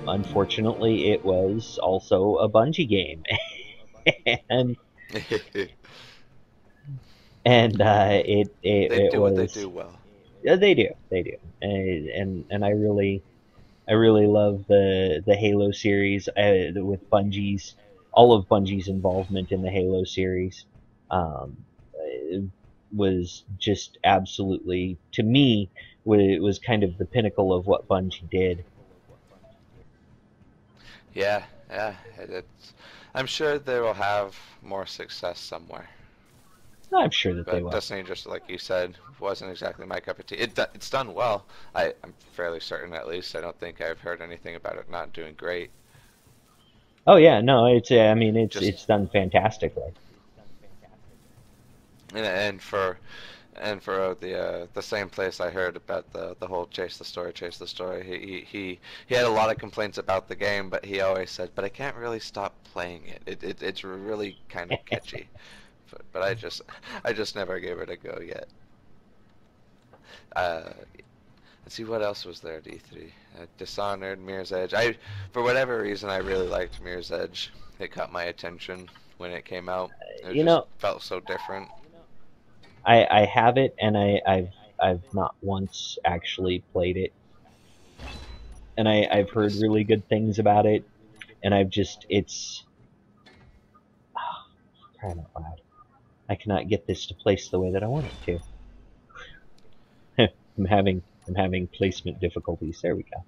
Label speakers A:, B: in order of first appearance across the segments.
A: Unfortunately, it was also a Bungie game, and
B: They
A: it
B: do what they
A: was.
B: do well.
A: Yeah, they do, and I really love the Halo series with Bungie's all of Bungie's involvement in the Halo series. It was just absolutely, to me, it was kind of the pinnacle of what Bungie did.
B: Yeah, yeah. I'm sure they will have more success somewhere.
A: I'm sure that they
B: But
A: will.
B: Destiny, just like you said, wasn't exactly my cup of tea. It's done well. I'm fairly certain, at least. I don't think I've heard anything about it not doing great.
A: Oh yeah, no, it's I mean
B: Just
A: it's done fantastically.
B: and for the same place I heard about the whole chase the story. He had a lot of complaints about the game, but he always said, "But I can't really stop playing it. It's really kind of catchy." But I just never gave it a go yet. Uh, let's see what else was there at E3. Dishonored, Mirror's Edge. For whatever reason, I really liked Mirror's Edge. It caught my attention when it came out. It
A: You
B: just
A: know,
B: felt so different.
A: I have it, and I've not once actually played it, and I've heard
B: This
A: really good things about it, and I've just it's crying out loud. I cannot get this to place the way that I want it to. I'm having placement difficulties. There we go.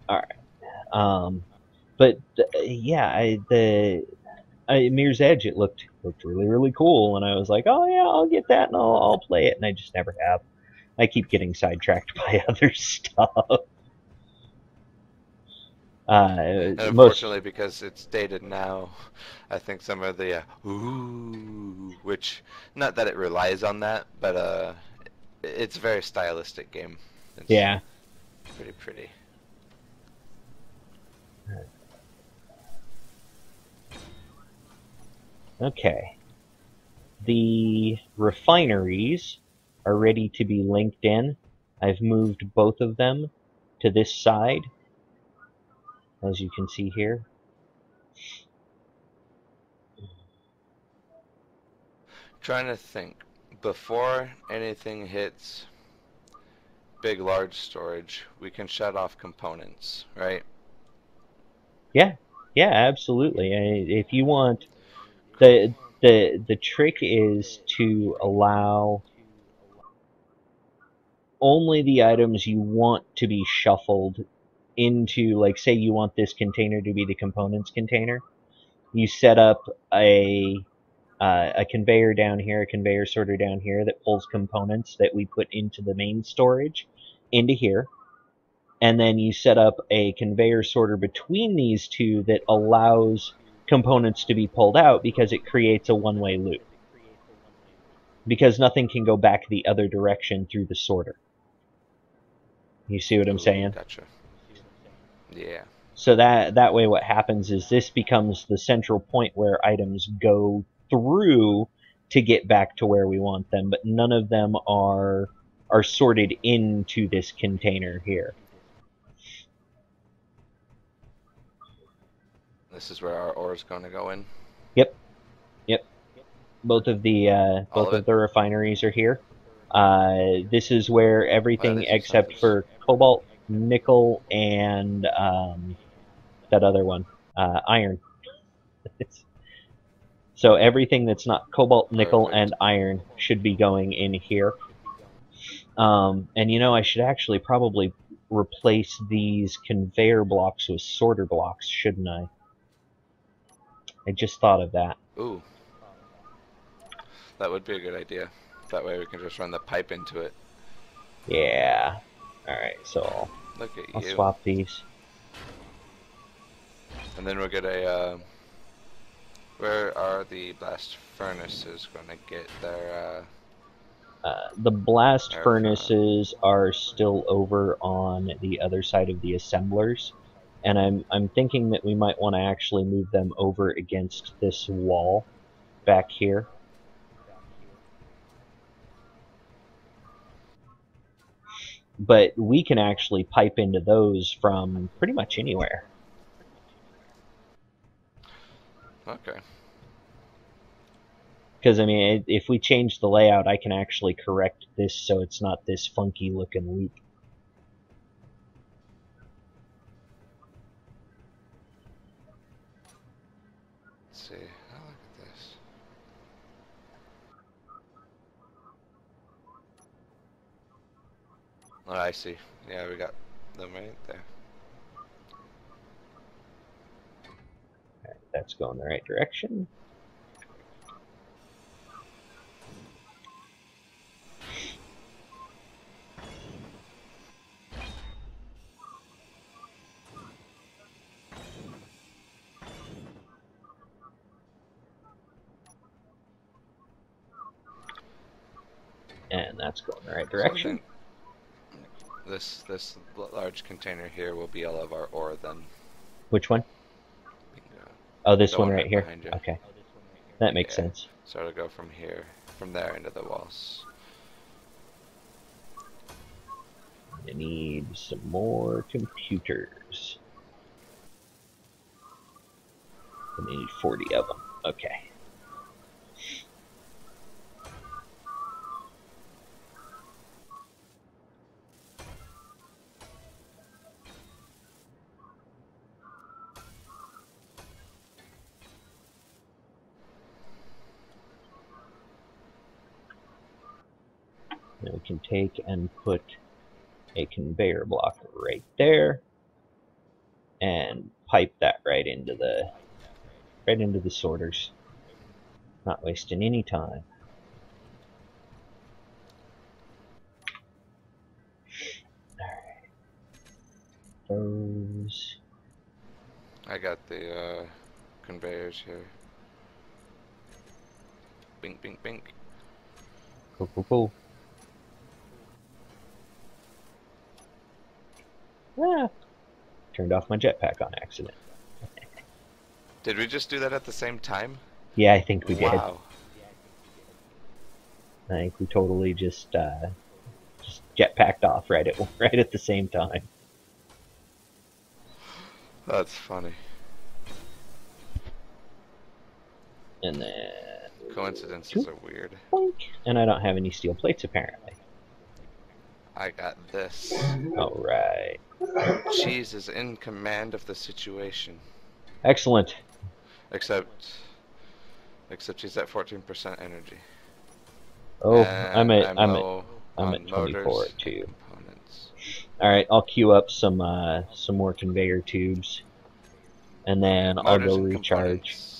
A: All right. But yeah, Mirror's Edge, it looked really really cool, and I was like, oh yeah, I'll get that and I'll play it, and I just never have. I keep getting sidetracked by other stuff.
B: And
A: Most
B: unfortunately, because it's dated now, I think some of the ooh, which not that it relies on that, but it's a very stylistic game. It's
A: yeah.
B: pretty pretty.
A: Okay. The refineries are ready to be linked in. I've moved both of them to this side, as you can see here.
B: Trying to think before anything hits big large storage, we can shut off components, right?
A: Yeah, yeah, absolutely. If you want, the trick is to allow only the items you want to be shuffled into, like, say you want this container to be the components container. You set up a conveyor down here, a conveyor sorter down here that pulls components that we put into the main storage into here. And then you set up a conveyor sorter between these two that allows components to be pulled out because it creates a one-way loop. Because nothing can go back the other direction through the sorter. You see what I'm
B: Ooh,
A: saying?
B: gotcha. Yeah.
A: So that way what happens is this becomes the central point where items go through to get back to where we want them, but none of them are sorted into this container here.
B: This is where our ore is going to go in.
A: Yep, yep.
B: All
A: Both
B: of
A: of
B: it.
A: the refineries are here. This is where
B: Why are
A: everything
B: these
A: except
B: incentives?
A: for cobalt, nickel, and that other one, iron. So everything that's not cobalt, nickel,
B: Perfect.
A: and iron should be going in here. And you know, I should actually probably replace these conveyor blocks with sorter blocks, shouldn't I? I just thought of that.
B: Ooh, that would be a good idea. That way we can just run the pipe into it.
A: Yeah. Alright, so
B: Look at
A: I'll
B: you.
A: swap these.
B: And then we'll get a, where are the blast furnaces going to get
A: The blast
B: their,
A: furnaces are still over on the other side of the assemblers, and I'm thinking that we might want to actually move them over against this wall back here. but we can actually pipe into those from pretty much anywhere.
B: Okay.
A: Because, I mean, if we change the layout, I can actually correct this so it's not this funky looking loop.
B: Let's see. Oh, look at this. Oh, I see. Yeah, we got them right there.
A: Right, that's going the right direction. And that's going the right direction.
B: So this large container here will be all of our ore then.
A: Which one?
B: Bingo.
A: Oh, this
B: The
A: one right here?
B: behind you.
A: Okay. That makes sense.
B: So it'll go from here, from there into the walls.
A: I need some more computers. I need 40 of them. Okay. Now we can take and put a conveyor block right there and pipe that right into the sorters. Not wasting any time. Alright. Those.
B: I got the conveyors here. Bink, bink, bink.
A: Cool, cool, cool. Ah, turned off my jetpack on accident.
B: Did we just do that at the same time?
A: Yeah, I think we did.
B: Wow.
A: I think we totally just jetpacked off right at the same time.
B: That's funny.
A: And then
B: Coincidences are weird.
A: boink, and I don't have any steel plates apparently.
B: I got this.
A: All right.
B: Cheese is in command of the situation.
A: Excellent.
B: Except she's at 14% energy.
A: Oh,
B: And
A: I'm
B: low on
A: at 24
B: motors
A: too.
B: and components.
A: All right, I'll queue up some more conveyor tubes, and then I'll
B: Motors
A: go
B: and
A: recharge.
B: components.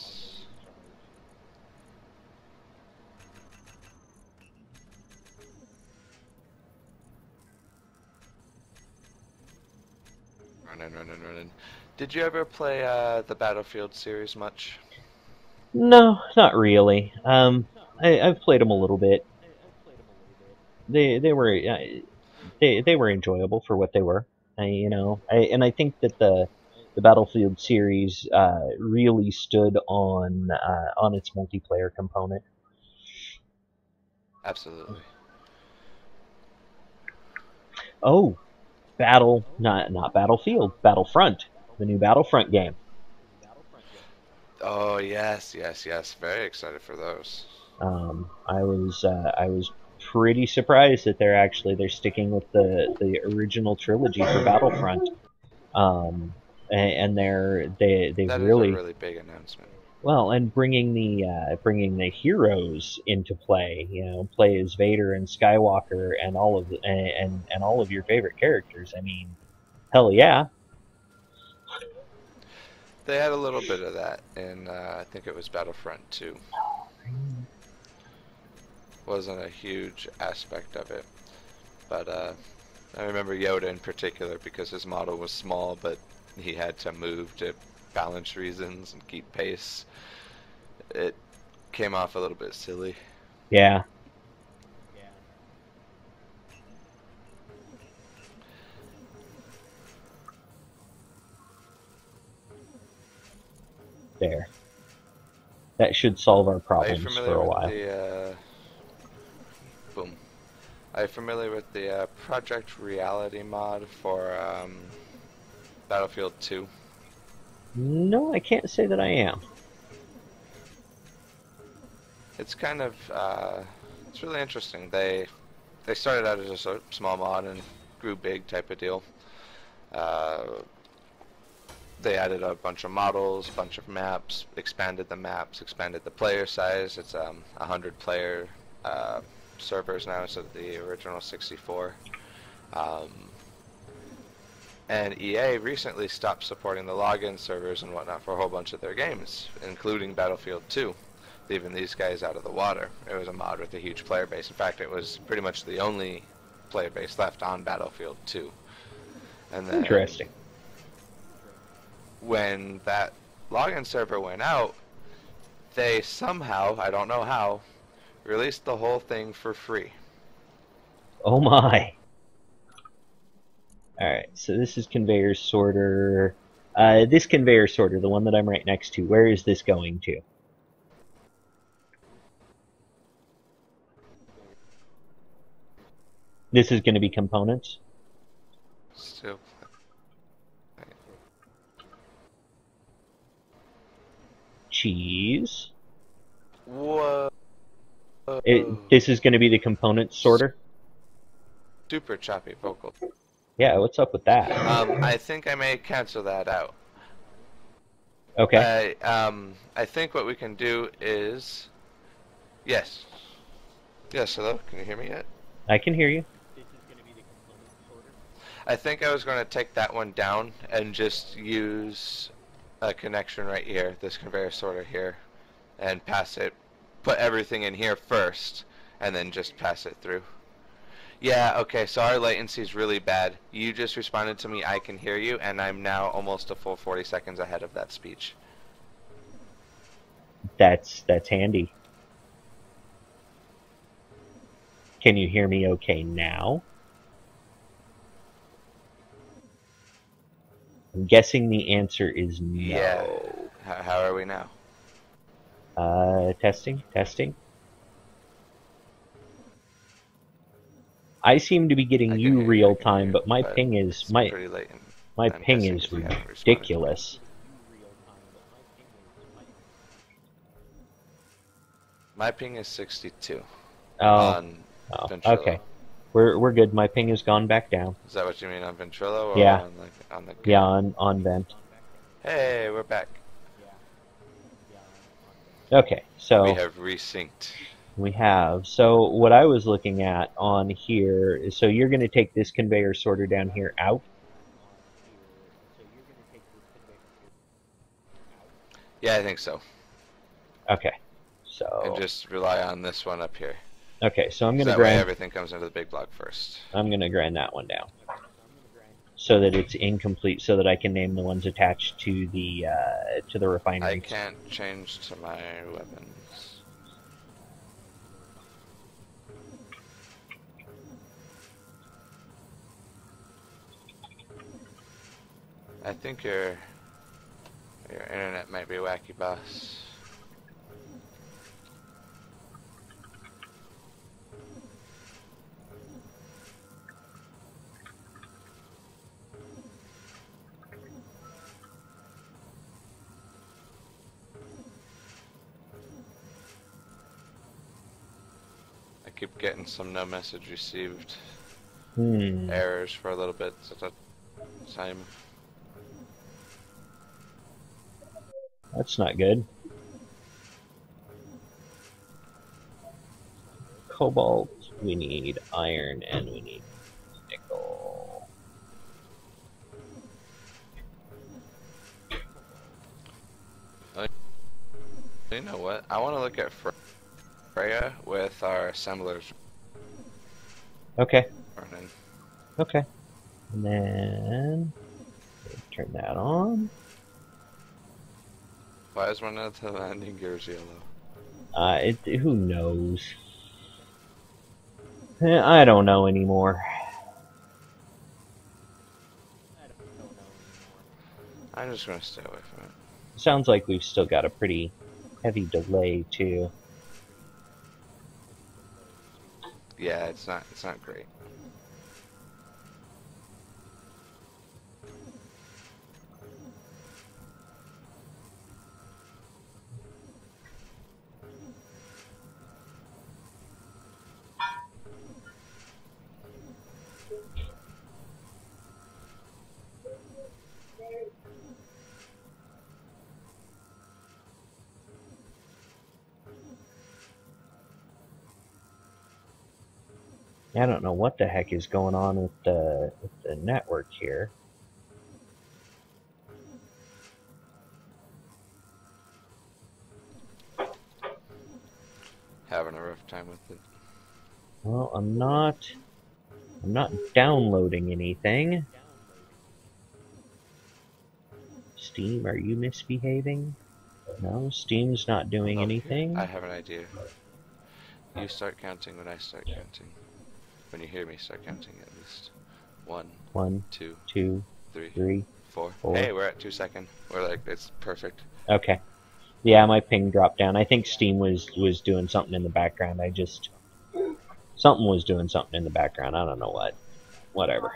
B: Running. Did you ever play the Battlefield series much?
A: No, not really. I've played them a little bit. They were enjoyable for what they were. I think that the Battlefield series really stood on its multiplayer component.
B: Absolutely.
A: Oh, not Battlefield, Battlefront, the new Battlefront game.
B: Oh yes. Very excited for those.
A: I was pretty surprised that they're sticking with the original trilogy for Battlefront. And they've
B: That is a
A: really
B: really big announcement.
A: well, and bringing the heroes into play. Play as Vader and Skywalker and all of your favorite characters. I mean, hell yeah.
B: They had a little bit of that in I think it was Battlefront 2. Wasn't a huge aspect of it, but I remember Yoda in particular because his model was small, but he had to move to balance reasons and keep pace. It came off a little bit silly.
A: Yeah. There. That should solve our
B: Are you
A: problems
B: familiar
A: for a
B: with
A: while.
B: the boom? Are you familiar with the Project Reality mod for Battlefield 2?
A: No, I can't say that I am.
B: It's kind of it's really interesting. They started out as just a small mod and grew big type of deal. They added a bunch of models, a bunch of maps, expanded the player size. It's 100 player servers now instead of the original 64. And EA recently stopped supporting the login servers and whatnot for a whole bunch of their games, including Battlefield 2, leaving these guys out of the water. It was a mod with a huge player base. In fact, it was pretty much the only player base left on Battlefield 2. And then
A: Interesting.
B: when that login server went out, they somehow, I don't know how, released the whole thing for free.
A: Oh my. Alright, so this is conveyor sorter. This conveyor sorter, the one that I'm right next to, where is this going to? This is going to be components?
B: Still.
A: Cheese.
B: Whoa.
A: This is going to be the component sorter?
B: Super choppy vocal.
A: Yeah, what's up with that?
B: I think I may cancel that out.
A: Okay.
B: I think what we can do is... Yes. Yes, hello? Can you hear me yet?
A: I can hear you.
B: I think I was going to take that one down and just use a connection right here, this conveyor sorter here, and pass it, put everything in here first, and then just pass it through. Yeah, okay, so our latency is really bad. You just responded to me, I can hear you, and I'm now almost a full 40 seconds ahead of that speech.
A: That's handy. Can you hear me okay now? I'm guessing the answer is no.
B: Yeah. How are we now?
A: Testing. I seem to be getting you real time, but my ping is my ping is ridiculous.
B: My ping is 62.
A: Oh, okay. We're good. My ping has gone back down.
B: Is that what you mean on Ventrilo or
A: yeah.
B: on the
A: Yeah, on Vent.
B: Hey, we're back.
A: Okay, so
B: we have resynced.
A: We have. So what I was looking at on here is, so you're going to take this conveyor sorter down here out?
B: Yeah, I think so.
A: Okay, so...
B: And just rely on this one up here.
A: Okay, so I'm going to
B: that way everything comes into the big block first.
A: I'm going to grind that one down, so that it's incomplete, so that I can name the ones attached to the refinery.
B: I can't change to my weapons. I think your internet might be wacky, boss. I keep getting some no message received errors for a little bit at a time.
A: That's not good. Cobalt, we need iron, and we need nickel.
B: You know what? I want to look at Freya with our assemblers.
A: Okay.
B: Running.
A: Okay. And then turn that on.
B: Why is one of the landing gears yellow?
A: Who knows? I don't know anymore.
B: I'm just gonna stay away from it.
A: Sounds like we've still got a pretty heavy delay too.
B: Yeah, it's not great.
A: I don't know what the heck is going on with the network here.
B: Having a rough time with it.
A: Well, I'm not downloading anything. Steam, are you misbehaving? No, Steam's not doing
B: Oh, here, I
A: anything.
B: have an idea. You start counting when I start counting. When you hear me start counting, at least. 1,
A: 1,
B: 2,
A: 2,
B: 3,
A: 3,
B: 4.
A: 4.
B: Hey, we're at 2 seconds. We're like, it's perfect.
A: Okay. Yeah, my ping dropped down. I think Steam was doing something in the background. Something was doing something in the background. I don't know what. Whatever.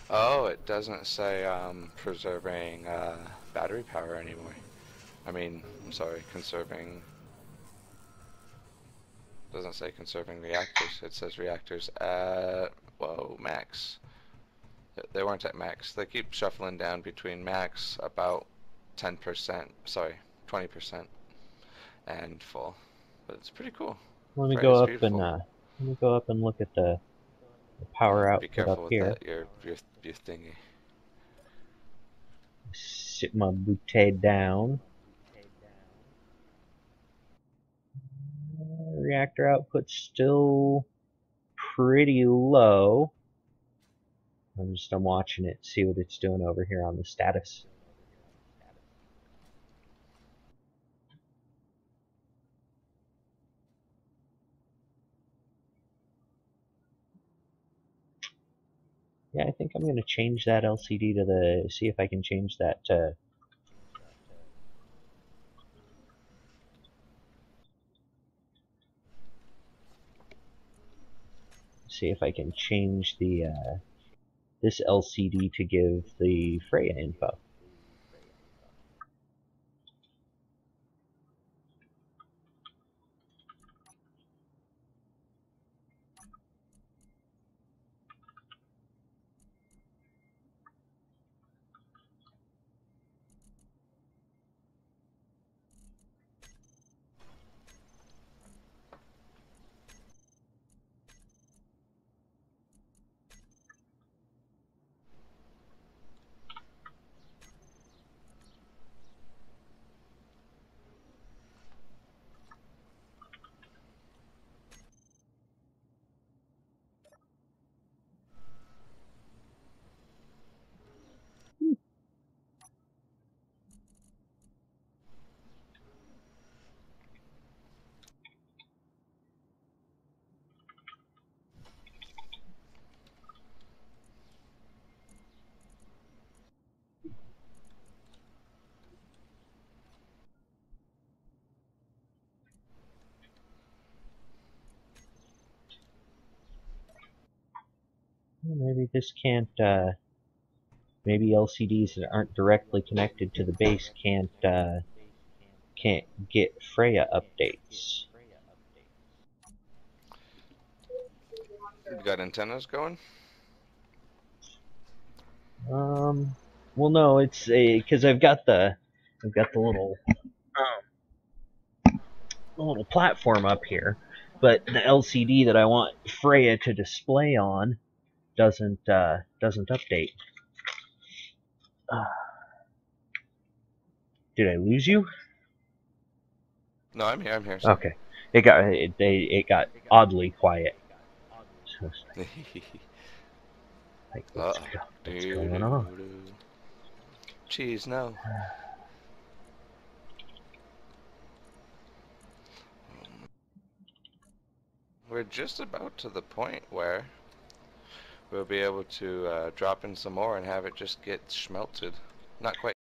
B: Oh, it doesn't say preserving battery power anymore. I mean, I'm sorry, conserving. Doesn't say conserving reactors. It says reactors at, whoa, max. They weren't at max. They keep shuffling down between max about 10%, sorry, 20%, and full. But it's pretty cool.
A: Let me
B: Freya's
A: go up and
B: beautiful.
A: look at the power
B: Be
A: output up
B: careful with
A: here.
B: that, your thingy.
A: Sit my bouteille down. Reactor output's still pretty low. I'm watching it, see what it's doing over here on the status. Yeah, I think I'm going to change that LCD to the, see if I can change that to, see if I can change the, this LCD to give the Freya info. Maybe this can't, maybe LCDs that aren't directly connected to the base can't get Freya updates.
B: You got antennas going?
A: Well, no, it's a because I've got the little platform up here, but the LCD that I want Freya to display on doesn't update. Did I lose you?
B: No, I'm here. I'm here. So.
A: Okay, it got oddly quiet. So like, what's going on?
B: Cheese, no. We're just about to the point where we'll be able to drop in some more and have it just get schmelted. Not quite